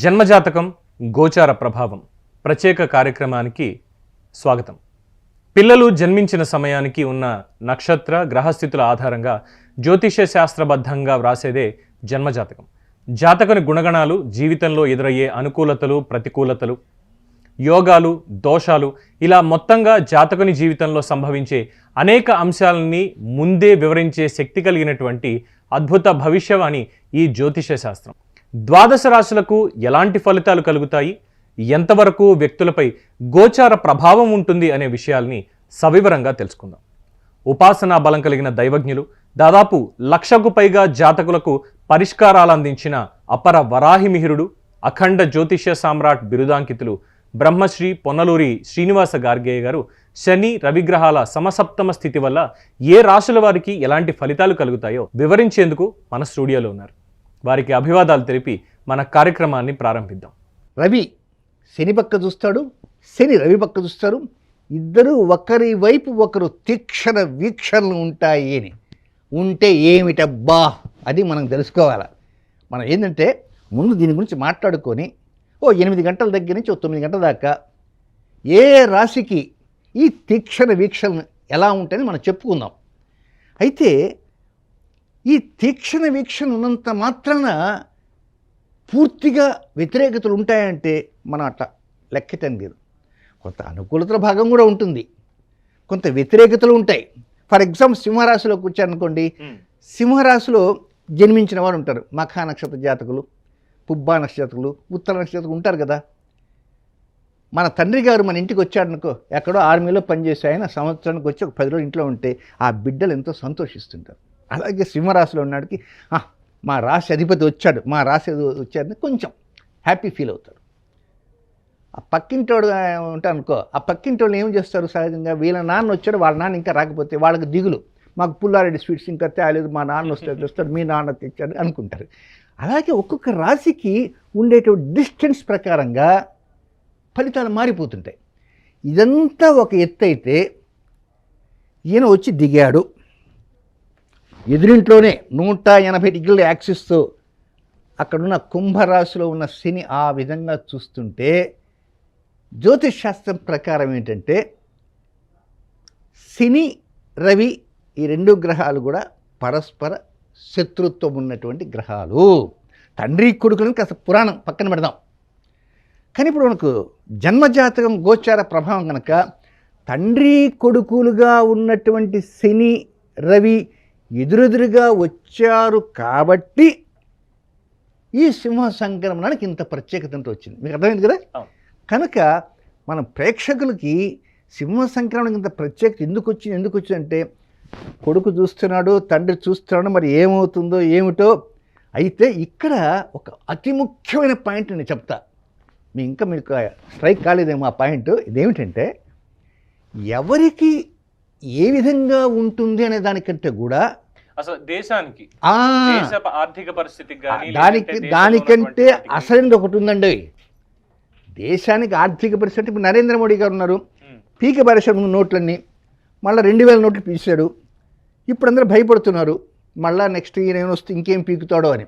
జన్మజాతకం గోచార ప్రభావం ప్రత్యేక కార్యక్రమానికి స్వాగతం. పిల్లలు జన్మించిన సమయానికి ఉన్న నక్షత్ర గ్రహస్థితుల ఆధారంగా జ్యోతిష్య శాస్త్రబద్ధంగా వ్రాసేదే జన్మజాతకం. జాతకుని గుణగణాలు, జీవితంలో ఎదురయ్యే అనుకూలతలు, ప్రతికూలతలు, యోగాలు, దోషాలు, ఇలా మొత్తంగా జాతకుని జీవితంలో సంభవించే అనేక అంశాలని ముందే వివరించే శక్తి కలిగినటువంటి అద్భుత భవిష్యవాణి ఈ జ్యోతిష్య శాస్త్రం. ద్వాదశ రాశులకు ఎలాంటి ఫలితాలు కలుగుతాయి, ఎంతవరకు వ్యక్తులపై గోచార ప్రభావం ఉంటుంది అనే విషయాల్ని సవివరంగా తెలుసుకుందాం. ఉపాసనా బలం కలిగిన దైవజ్ఞులు, దాదాపు 1,00,000కు పైగా జాతకులకు పరిష్కారాలు అందించిన అపర వరాహిమిహిరుడు, అఖండ జ్యోతిష్య సామ్రాట్ బిరుదాంకితులు బ్రహ్మశ్రీ పొన్నలూరి శ్రీనివాస గార్గేయ గారు శని రవిగ్రహాల సమసప్తమ స్థితి వల్ల ఏ రాశుల వారికి ఎలాంటి ఫలితాలు కలుగుతాయో వివరించేందుకు మన స్టూడియోలో ఉన్నారు. వారికి అభివాదాలు తెలిపి మన కార్యక్రమాన్ని ప్రారంభిద్దాం. రవి శని పక్క చూస్తాడు, శని రవి పక్క చూస్తారు. ఇద్దరు ఒకరి వైపు ఒకరు తీక్షణ వీక్షణలు ఉంటాయి అని ఉంటే ఏమిటబ్బా అది మనం తెలుసుకోవాలి. మనం ఏంటంటే ముందు దీని గురించి మాట్లాడుకొని 8 గంటల దగ్గర నుంచి 9 గంటల దాకా ఏ రాశికి ఈ తీక్షణ వీక్షణలు ఎలా ఉంటాయని మనం చెప్పుకుందాం. అయితే ఈ తీక్షణ వీక్షణ ఉన్నంత మాత్రాన పూర్తిగా వ్యతిరేకతలు ఉంటాయంటే మనం అట్లా లెక్కటం లేదు. కొంత అనుకూలతల భాగం కూడా ఉంటుంది, కొంత వ్యతిరేకతలు ఉంటాయి. ఫర్ ఎగ్జాంపుల్ సింహరాశిలోకి వచ్చారనుకోండి, సింహరాశిలో జన్మించిన వారు ఉంటారు. మఖా నక్షత్ర జాతకులు, పుబ్బా నక్షత్రకులు, ఉత్తర నక్షత్రకులు ఉంటారు కదా. మన తండ్రి గారు మన ఇంటికి వచ్చాడనుకో, ఎక్కడో ఆర్మీలో పనిచేసే ఆయన సంవత్సరానికి వచ్చి ఒక 10 రోజులు ఇంట్లో ఉంటే ఆ బిడ్డలు ఎంతో సంతోషిస్తుంటారు. అలాగే సింహరాశిలో ఉన్నాడికి మా రాశి అధిపతి వచ్చాడు, మా రాశి వచ్చాడని కొంచెం హ్యాపీ ఫీల్ అవుతాడు. ఆ పక్కింటోడు ఉంటాడు అనుకో, ఆ పక్కింటోళ్ళు ఏం చేస్తారు సహజంగా, వీళ్ళ నాన్న వచ్చాడు, వాళ్ళ నాన్న ఇంకా రాకపోతే వాళ్ళకి దిగులు, మాకు పుల్లారెడ్డి స్వీట్స్ ఇంకా తేలేదు, మా నాన్న వస్తాడు, మీ నాన్న తెచ్చాడు అనుకుంటారు. అలాగే ఒక్కొక్క రాశికి ఉండేటువంటి డిస్టెన్స్ ప్రకారంగా ఫలితాలు మారిపోతుంటాయి. ఇదంతా ఒక ఎత్తు అయితే, ఈయన వచ్చి దిగాడు ఎదురింట్లోనే 180 డిగ్రీల యాక్సిస్తో అక్కడున్న కుంభరాశిలో ఉన్న శని ఆ విధంగా చూస్తుంటే, జ్యోతిష్ శాస్త్రం ప్రకారం ఏంటంటే శని రవి ఈ 2 గ్రహాలు కూడా పరస్పర శత్రుత్వం ఉన్నటువంటి గ్రహాలు. తండ్రి కొడుకులను కాస్త పురాణం పక్కన పెడదాం. కానీ ఇప్పుడు మనకు జన్మజాతకం గోచార ప్రభావం కనుక తండ్రి కొడుకులుగా ఉన్నటువంటి శని రవి ఎదురెదురుగా వచ్చారు కాబట్టి ఈ సింహ సంక్రమణానికి ఇంత ప్రత్యేకత వచ్చింది. మీకు అర్థమైంది కదా. కనుక మన ప్రేక్షకులకి సింహ సంక్రమణకి ఇంత ప్రత్యేకత ఎందుకు వచ్చిందంటే కొడుకు చూస్తున్నాడు, తండ్రి చూస్తున్నాడు, మరి ఏమవుతుందో ఏమిటో. అయితే ఇక్కడ ఒక అతి ముఖ్యమైన పాయింట్ నేను చెప్తా, ఇంకా మీకు స్ట్రైక్ కాలేదేమో ఆ పాయింట్. ఇదేమిటంటే ఎవరికి ఏ విధంగా ఉంటుంది అనే దానికంటే కూడా అసలు దేశానికి ఆర్థిక పరిస్థితికి దానికంటే అసలైనది ఒకటి ఉందండి. దేశానికి ఆర్థిక పరిస్థితి, ఇప్పుడు నరేంద్ర మోడీ గారు ఉన్నారు, పీక పరిశ్రమ నోట్లన్నీ మళ్ళీ 2,000 నోట్లు పీసాడు. ఇప్పుడు అందరూ భయపడుతున్నారు, మళ్ళీ నెక్స్ట్ ఈయన ఏమొస్తే ఇంకేం పీకుతాడో అని.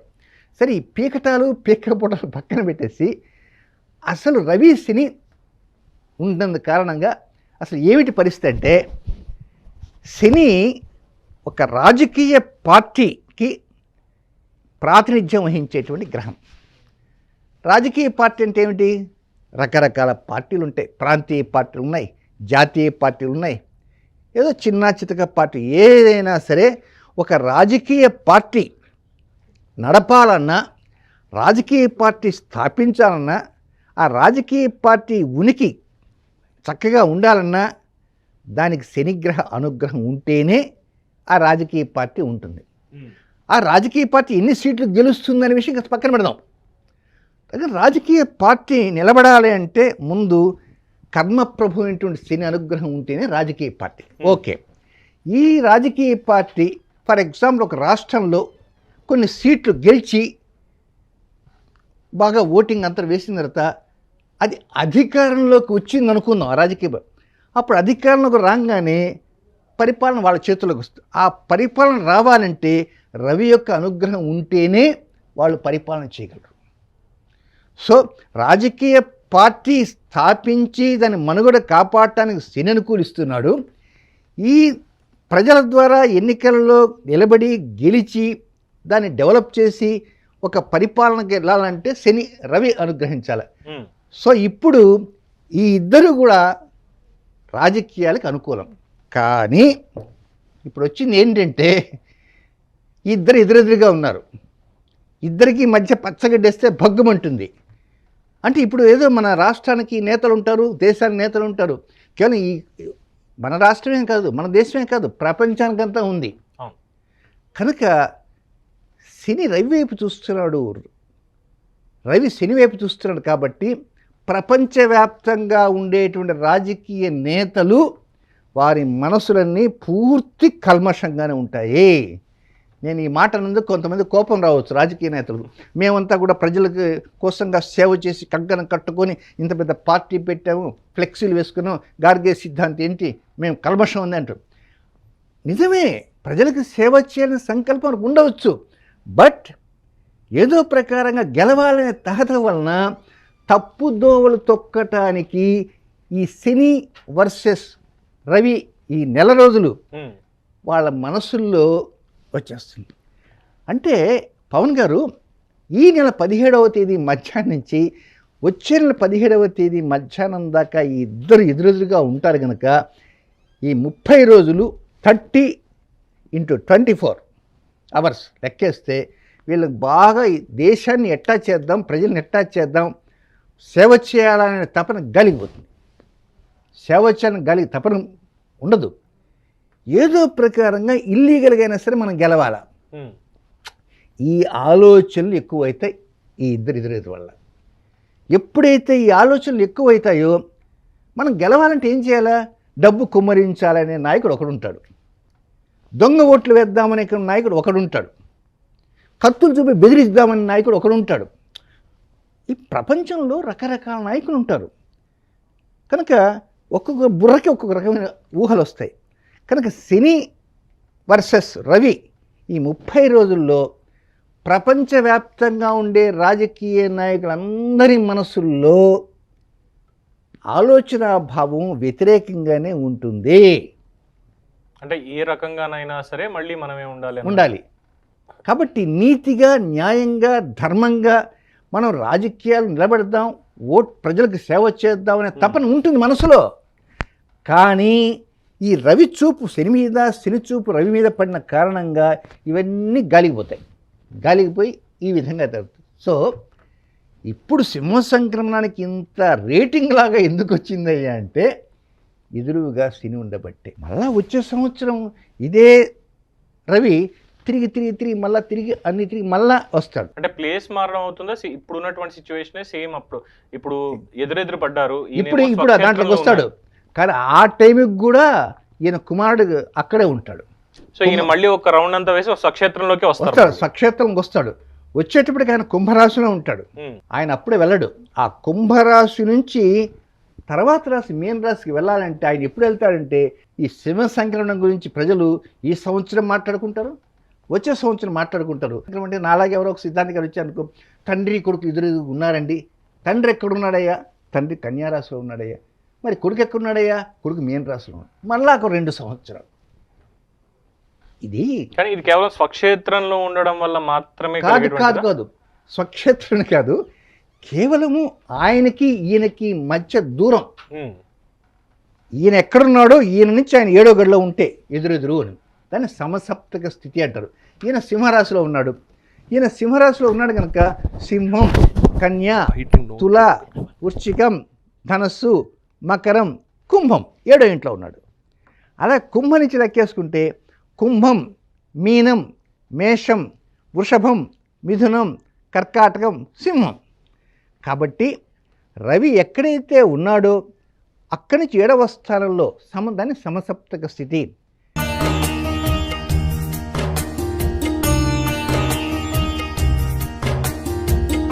సరే, ఈ పీకటాలు పీకపోవటాలు పక్కన పెట్టేసి అసలు రవి శని ఉన్నందు కారణంగా అసలు ఏమిటి పరిస్థితి అంటే, శని ఒక రాజకీయ పార్టీకి ప్రాతినిధ్యం వహించేటువంటి గ్రహం. రాజకీయ పార్టీ అంటే ఏమిటి? రకరకాల పార్టీలు ఉంటాయి. ప్రాంతీయ పార్టీలు ఉన్నాయి, జాతీయ పార్టీలు ఉన్నాయి, ఏదో చిన్న చితక పార్టీ ఏదైనా సరే. ఒక రాజకీయ పార్టీ నడపాలన్నా, రాజకీయ పార్టీ స్థాపించాలన్నా, ఆ రాజకీయ పార్టీ ఉనికి చక్కగా ఉండాలన్నా దానికి శనిగ్రహ అనుగ్రహం ఉంటేనే ఆ రాజకీయ పార్టీ ఉంటుంది. ఆ రాజకీయ పార్టీ ఎన్ని సీట్లు గెలుస్తుందనే విషయం ఇంకా పక్కన పెడదాం. అయితే రాజకీయ పార్టీ నిలబడాలి అంటే ముందు కర్మప్రభు అయినటువంటి శని అనుగ్రహం ఉంటేనే రాజకీయ పార్టీ ఓకే. ఈ రాజకీయ పార్టీ ఫర్ ఎగ్జాంపుల్ ఒక రాష్ట్రంలో కొన్ని సీట్లు గెలిచి బాగా ఓటింగ్ అంతా వేసిన తర్వాత అది అధికారంలోకి వచ్చింది అనుకుందాం ఆ రాజకీయ. అప్పుడు అధికారంలోకి రాగానే పరిపాలన వాళ్ళ చేతుల్లోకి వస్తుంది. ఆ పరిపాలన రావాలంటే రవి యొక్క అనుగ్రహం ఉంటేనే వాళ్ళు పరిపాలన చేయగలరు. సో రాజకీయ పార్టీ స్థాపించి దాని మనుగడ కాపాడటానికి శని అనుకూలిస్తున్నాడు. ఈ ప్రజల ద్వారా ఎన్నికల్లో నిలబడి గెలిచి దాన్ని డెవలప్ చేసి ఒక పరిపాలనకి వెళ్ళాలంటే శని రవి అనుగ్రహించాలి. సో ఇప్పుడు ఈ ఇద్దరు కూడా రాజకీయాలకు అనుకూలం. కానీ ఇప్పుడు వచ్చింది ఏంటంటే ఇద్దరు ఎదురెదురుగా ఉన్నారు. ఇద్దరికి మధ్య పచ్చగడ్డేస్తే భగ్గుమంటుంది. అంటే ఇప్పుడు ఏదో మన రాష్ట్రానికి నేతలు ఉంటారు, దేశానికి నేతలు ఉంటారు. కేవలం ఈ మన రాష్ట్రమే కాదు, మన దేశమే కాదు, ప్రపంచానికంతా ఉంది. కనుక శని రవి వైపు చూస్తున్నాడు, రవి శని వైపు చూస్తున్నాడు. కాబట్టి ప్రపంచవ్యాప్తంగా ఉండేటువంటి రాజకీయ నేతలు వారి మనసులన్నీ పూర్తి కల్మషంగానే ఉంటాయి. నేను ఈ మాట నందుకు కొంతమంది కోపం రావచ్చు రాజకీయ నేతలు. మేమంతా కూడా ప్రజలకు కోసంగా సేవ చేసి కంకణం కట్టుకొని ఇంత పెద్ద పార్టీ పెట్టాము, ఫ్లెక్సీలు వేసుకున్నాం, గార్గే సిద్ధాంతం ఏంటి, మేము కల్మషం ఉంది అంటారు. నిజమే, ప్రజలకు సేవ చేయాలని సంకల్పం ఉండవచ్చు. బట్ ఏదో ప్రకారంగా గెలవాలనే తహత వలన తప్పుదోవలు తొక్కటానికి ఈ శని వర్సెస్ రవి ఈ నెల రోజులు వాళ్ళ మనసుల్లో వచ్చేస్తుంది. అంటే పవన్ గారు ఈ నెల 17వ తేదీ మధ్యాహ్నం నుంచి వచ్చే నెల 17వ తేదీ మధ్యాహ్నం దాకా ఈ ఇద్దరు ఎదురెదురుగా ఉంటారు కనుక ఈ 30 రోజులు 30 × 24 అవర్స్ లెక్కేస్తే వీళ్ళకి బాగా ఈ దేశాన్ని ఎట్టా చేద్దాం, ప్రజల్ని ఎట్టా చేద్దాం, సేవ చేయాలనే తపన గలిగిపోతుంది. సేవ చేయాలని తపన ఉండదు. ఏదో ప్రకారంగా ఇల్లీగల్గా అయినా సరే మనం గెలవాలా, ఈ ఆలోచనలు ఎక్కువైతాయి ఈ ఇద్దరు వల్ల. ఎప్పుడైతే ఈ ఆలోచనలు ఎక్కువైతాయో మనం గెలవాలంటే ఏం చేయాలా, డబ్బు కుమ్మరించాలనే నాయకుడు ఒకడుంటాడు, దొంగ ఓట్లు వేద్దామనే నాయకుడు ఒకడుంటాడు, కత్తులు చూపి బెదిరిద్దామనే నాయకుడు ఒకడుంటాడు. ఈ ప్రపంచంలో రకరకాల నాయకులు ఉంటారు. కనుక ఒక్కొక్క బుర్రకి ఒక్కొక్క రకమైన ఊహలు వస్తాయి. కనుక శని వర్సెస్ రవి ఈ 30 రోజుల్లో ప్రపంచవ్యాప్తంగా ఉండే రాజకీయ నాయకులందరి మనసుల్లో ఆలోచన భావం వ్యతిరేకంగానే ఉంటుంది. అంటే ఏ రకంగానైనా సరే మళ్ళీ మనమే ఉండాలి. కాబట్టి నీతిగా, న్యాయంగా, ధర్మంగా మనం రాజకీయాలు నిలబెడదాం, ప్రజలకు సేవ చేద్దామనే తపన ఉంటుంది మనసులో. కానీ ఈ రవి చూపు శని మీద, శని చూపు రవి మీద పడిన కారణంగా ఇవన్నీ గాలిగిపోయి ఈ విధంగా జరుగుతుంది. సో ఇప్పుడు సింహ సంక్రమణానికి ఇంత రేటింగ్ లాగా ఎందుకు వచ్చిందయ్యా అంటే ఎదురుగా శని ఉండబట్టే. మళ్ళా వచ్చే సంవత్సరం ఇదే రవి తిరిగి మళ్ళా వస్తాడు. అంటే ప్లేస్ మారడం అవుతుందా? ఇప్పుడు ఉన్నటువంటి సిచ్యువేషన్ సేమ్. ఇప్పుడు ఎదురెదురు పడ్డారు, ఇప్పుడు దాంట్లోకి వస్తాడు. కానీ ఆ టైంకి కూడా ఈయన కుమారుడు అక్కడే ఉంటాడు. సో ఈయన మళ్ళీ ఒక రౌండ్ అంతా వేసి స్వక్షేత్రంలోకి వస్తాడు. స్వక్షేత్రంకి వస్తాడు. వచ్చేటప్పటికి ఆయన కుంభరాశిలో ఉంటాడు. ఆయన అప్పుడే వెళ్ళడు. ఆ కుంభరాశి నుంచి తర్వాత రాశి మీన రాశికి వెళ్ళాలంటే ఆయన ఎప్పుడు వెళ్తాడంటే ఈ సింహ సంక్రమణం గురించి ప్రజలు ఈ సంవత్సరం మాట్లాడుకుంటారు, వచ్చే సంవత్సరం మాట్లాడుకుంటారు. అంటే నాలాగే ఎవరో ఒక సిద్ధాంతి గారు వచ్చారనుకో, తండ్రి కొడుకు ఎదురు ఉన్నారండి, తండ్రి ఎక్కడున్నాడయ్యా, తండ్రి కన్యారాశిలో ఉన్నాడయ్యా, మరి కొడుకు ఎక్కడున్నాడయ్యా, కొడుకు మీన రాశిలో ఉన్నాడు. మళ్ళా ఒక 2 సంవత్సరాలు. ఇది కానీ ఇది కేవలం స్వక్షేత్రంలో ఉండడం వల్ల మాత్రమే కాదు, స్వక్షేత్రం కాదు, కేవలము ఆయనకి ఈయనకి మధ్య దూరం. ఈయన ఎక్కడున్నాడో ఈయన నుంచి ఆయన 7వ గడిలో ఉంటే ఎదురెదురు అని దాన్ని సమసప్తక స్థితి అంటారు. ఈయన సింహరాశిలో ఉన్నాడు. కనుక సింహం, కన్య, తుల, వృశ్చికం, ధనస్సు, మకరం, కుంభం 7వ ఇంట్లో ఉన్నాడు. అలా కుంభం నుంచి లెక్కేసుకుంటే కుంభం, మీనం, మేషం, వృషభం, మిథునం, కర్కాటకం, సింహం. కాబట్టి రవి ఎక్కడైతే ఉన్నాడో అక్కడి నుంచి 7వ స్థానంలో దాన్ని సమసప్తక స్థితి.